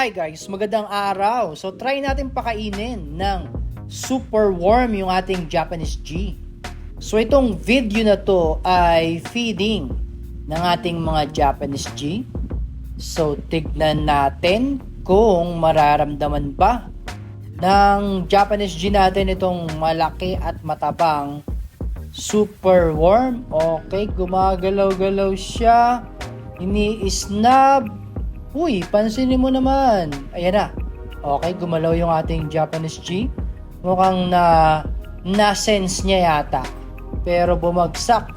Hi guys, magandang araw. So try natin pakainin ng super worm yung ating Japanese G. So itong video na to ay feeding ng ating mga Japanese G. So tignan natin kung mararamdaman ba ng Japanese G natin itong malaki at matabang super worm. Okay, gumagalaw-galaw siya. Ini-snub. Uy, pansinin mo naman. Ayan na. Okay, gumalaw yung ating Japanese G. Mukhang na-sense niya yata. Pero bumagsak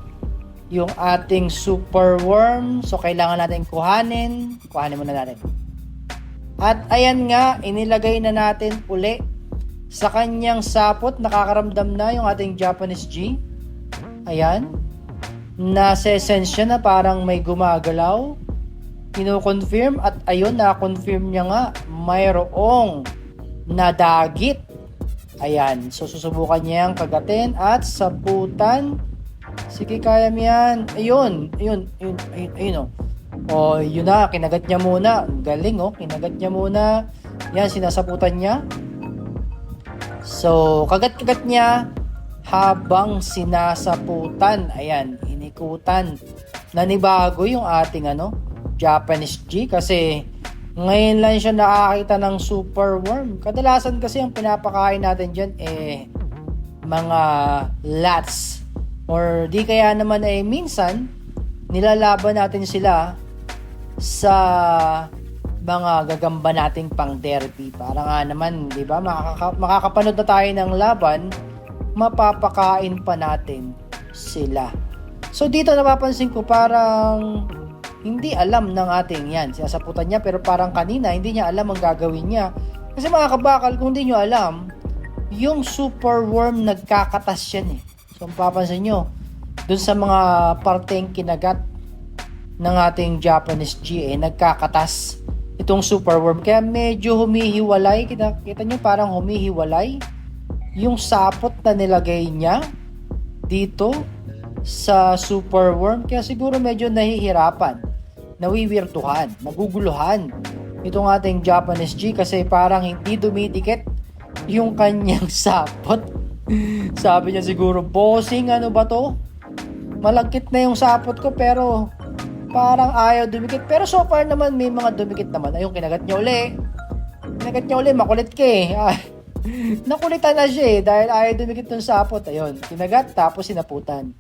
yung ating super worm. So, kailangan natin kuhanin. Kuhanin muna natin. At ayan nga, inilagay na natin uli sa kanyang sapot. Nakakaramdam na yung ating Japanese G. Ayan. Nase-sense siya na parang may gumagalaw. Kino-confirm at ayun, na-confirm niya nga mayroong nadagit. Ayan, so susubukan niya yung kagatin at saputan. Sige, kaya mo yan. Ayun. Oh, yun na, kinagat niya muna. Galing, kinagat niya muna. Yan, sinasaputan niya. So, kagat-kagat niya habang sinasaputan. Ayan, inikutan. Nanibago yung ating Japanese G kasi ngayon lang siya nakakita ng super worm. Kadalasan kasi ang pinapakain natin dyan mga lats or di kaya naman minsan nilalaban natin sila sa mga gagamba nating pang derby. Para nga naman, di ba, makakapanood na tayo ng laban, mapapakain pa natin sila. So dito napapansin ko parang hindi alam ng ating yan. Sinasaputan niya pero parang kanina hindi niya alam ang gagawin niya. Kasi mga kabakal, kung hindi nyo alam, yung super worm nagkakatas yan . So mapapansin nyo, dun sa mga parteng kinagat ng ating Japanese G nagkakatas itong super worm. Kaya medyo humihiwalay. Kita nyo parang humihiwalay yung sapot na nilagay niya dito sa super worm. Kaya siguro medyo nahihirapan, nawiwirtuhan, naguguluhan itong ating Japanese G kasi parang hindi dumidikit yung kanyang sapot. Sabi niya siguro, bossing, ano ba to? Malagkit na yung sapot ko pero parang ayaw dumikit. Pero so far naman may mga dumikit naman. Ayun, kinagat niya uli. Makulit ka . Nakulitan na siya dahil ayaw dumikit ng sapot. Ayun, kinagat tapos sinaputan.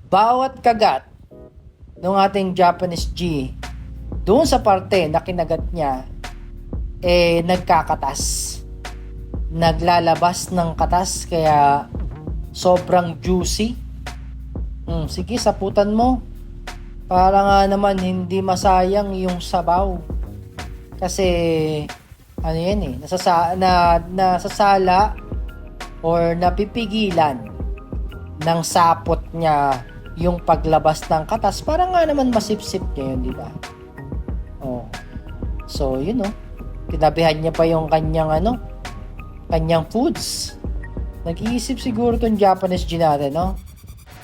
Bawat kagat ng ating Japanese G doon sa parte na kinagat niya nagkakatas, naglalabas ng katas kaya sobrang juicy. Sige, saputan mo para nga naman hindi masayang yung sabaw kasi nasasala or napipigilan ng sapot niya yung paglabas ng katas para nga naman masipsip niya yun, di ba? So yun kinabihan niya pa yung kanyang kanyang foods. Nag-iisip siguro tong Japanese G natin,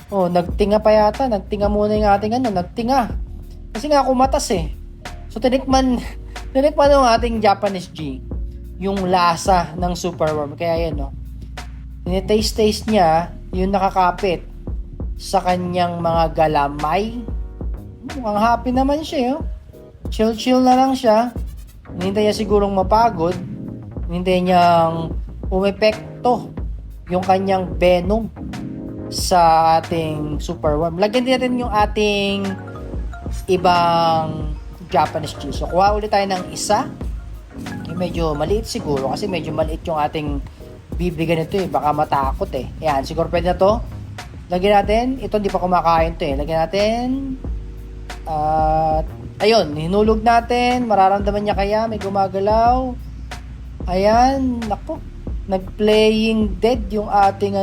nagtinga pa yata, nagtinga muna yung ating nagtinga kasi nga kumatas so tinikman ng ating Japanese G yung lasa ng super worm. Kaya yan tinitaste niya yung nakakapit sa kanyang mga galamay. Mukhang happy naman siya. Chill na lang siya. Hinintay niya sigurong mapagod. Hinintay niyang umepekto yung kanyang venom sa ating super worm. Lagyan din natin yung ating ibang Japanese G. So kuha ulit tayo ng isa. Medyo maliit siguro kasi medyo maliit yung ating bibigyan nito baka matakot Ayan, siguro pwede na to. Lagyan natin, ito hindi pa kumakain to Lagyan natin. Ayun, hinulog natin. Mararamdaman niya kaya may gumagalaw. Ayan, naku. Nag-playing dead yung ating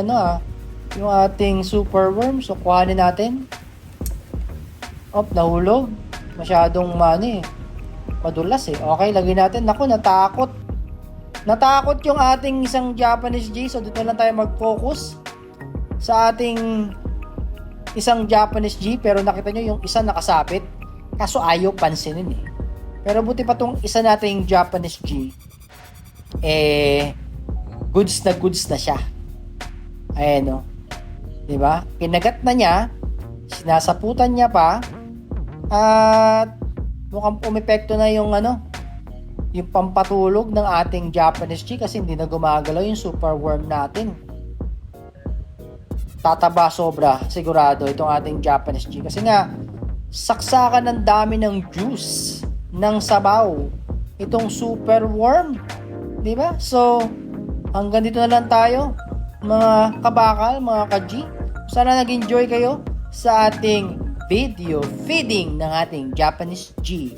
yung ating super worm. So kuhanin natin. Nahulog. Masyadong madulas Okay, lagyan natin. Naku, natakot. Natakot yung ating isang Japanese G. So dito lang tayo mag-focus sa ating isang Japanese G pero nakita nyo yung isa nakasabit kaso ayaw pansinin Pero buti pa tong isa nating Japanese G, goods na siya. Ayan, no? Diba? Kinagat na niya, sinasaputan niya pa, at mukhang pumepekto na yung yung pampatulog ng ating Japanese G kasi hindi na gumagalaw yung super worm natin. Tataba sobra, sigurado, itong ating Japanese G. Kasi nga, saksakan ng dami ng juice, ng sabaw, itong super worm. Diba? So, hanggang dito na lang tayo, mga kabakal, mga ka-G. Sana nag-enjoy kayo sa ating video feeding ng ating Japanese G.